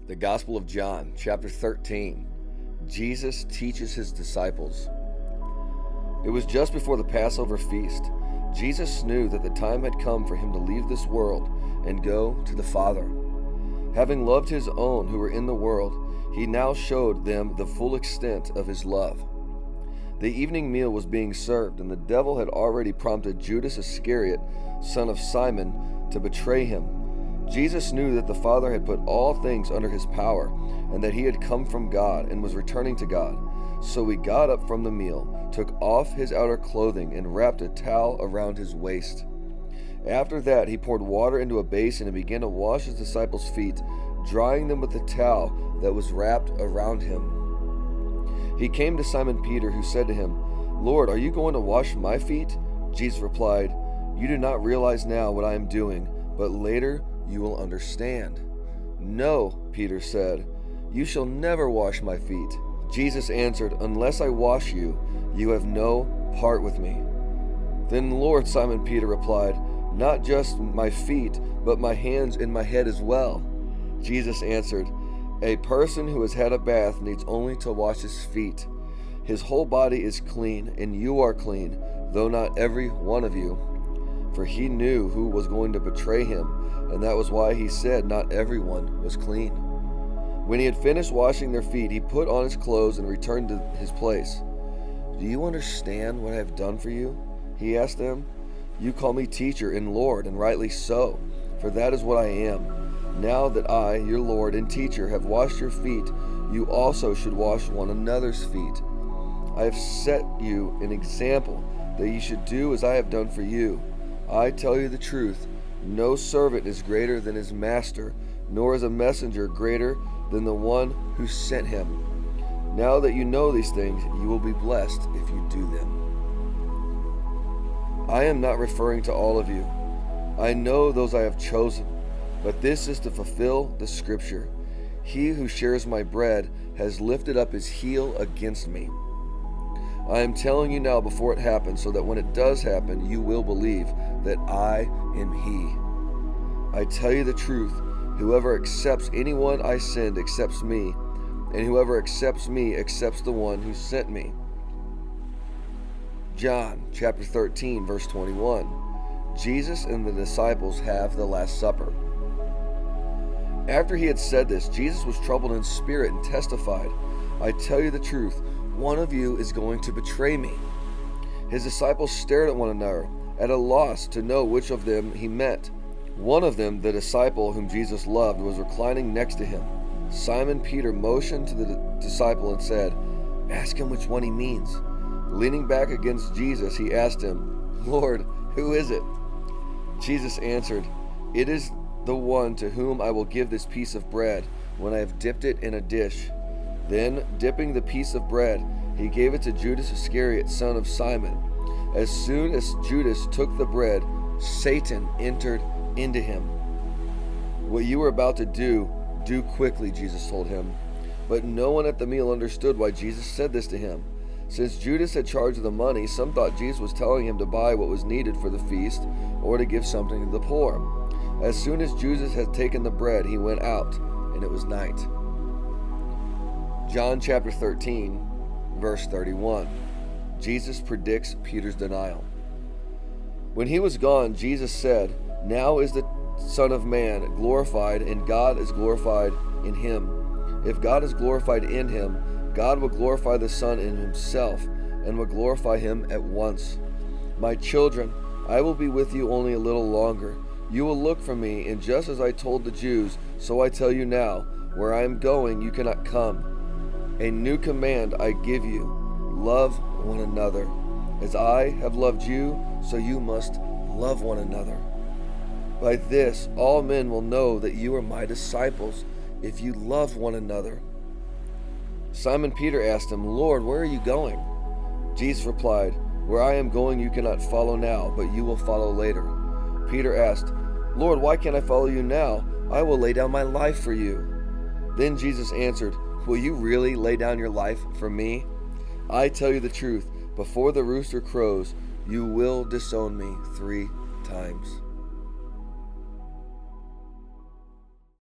The Gospel of John, chapter 13. Jesus teaches his disciples. It was just before the Passover feast. Jesus knew that the time had come for him to leave this world and go to the Father. Having loved his own who were in the world, he now showed them the full extent of his love. The evening meal was being served, and the devil had already prompted Judas Iscariot, son of Simon, to betray him. Jesus knew that the Father had put all things under his power, and that he had come from God and was returning to God. So he got up from the meal, took off his outer clothing, and wrapped a towel around his waist. After that, he poured water into a basin and began to wash his disciples' feet, drying them with the towel that was wrapped around him. He came to Simon Peter, who said to him, "Lord, are you going to wash my feet?" Jesus replied, "You do not realize now what I am doing, but later you will understand." "No," Peter said, "you shall never wash my feet." Jesus answered, "Unless I wash you, you have no part with me." "Then, Lord," Simon Peter replied, "not just my feet, but my hands and my head as well." Jesus answered, "A person who has had a bath needs only to wash his feet. His whole body is clean, and you are clean, though not every one of you." For he knew who was going to betray him, and that was why he said not everyone was clean. When he had finished washing their feet, he put on his clothes and returned to his place. "Do you understand what I have done for you?" he asked them. "You call me teacher and Lord, and rightly so, for that is what I am. Now that I, your Lord and teacher, have washed your feet, you also should wash one another's feet. I have set you an example that you should do as I have done for you. I tell you the truth, no servant is greater than his master, nor is a messenger greater than the one who sent him. Now that you know these things, you will be blessed if you do them." I am not referring to all of you. I know those I have chosen, but this is to fulfill the scripture. He who shares my bread has lifted up his heel against me. I am telling you now before it happens, so that when it does happen, you will believe that I am he. I tell you the truth, whoever accepts anyone I send accepts me, and whoever accepts me accepts the one who sent me. John chapter 13, verse 21. Jesus and the disciples have the Last Supper. After he had said this, Jesus was troubled in spirit and testified, "I tell you the truth, one of you is going to betray me." His disciples stared at one another, at a loss to know which of them he meant. One of them, the disciple whom Jesus loved, was reclining next to him. Simon Peter motioned to the disciple and said, "Ask him which one he means." Leaning back against Jesus, he asked him, "Lord, who is it?" Jesus answered, "It is the one to whom I will give this piece of bread when I have dipped it in a dish." Then, dipping the piece of bread, he gave it to Judas Iscariot, son of Simon. As soon as Judas took the bread, Satan entered into him. "What you are about to do, do quickly," Jesus told him. But no one at the meal understood why Jesus said this to him. Since Judas had charge of the money, some thought Jesus was telling him to buy what was needed for the feast or to give something to the poor. As soon as Judas had taken the bread, he went out, and it was night. John chapter 13, verse 31. Jesus predicts Peter's denial. When he was gone, Jesus said, "Now is the Son of Man glorified, and God is glorified in him. If God is glorified in him, God will glorify the Son in himself, and will glorify him at once. My children, I will be with you only a little longer. You will look for me, and just as I told the Jews, so I tell you now, where I am going, you cannot come. A new command I give you, love one another. As I have loved you, so you must love one another. By this, all men will know that you are my disciples, if you love one another." Simon Peter asked him, "Lord, where are you going?" Jesus replied, "Where I am going you cannot follow now, but you will follow later." Peter asked, "Lord, why can't I follow you now? I will lay down my life for you." Then Jesus answered, "Will you really lay down your life for me? I tell you the truth, before the rooster crows, you will disown me 3 times.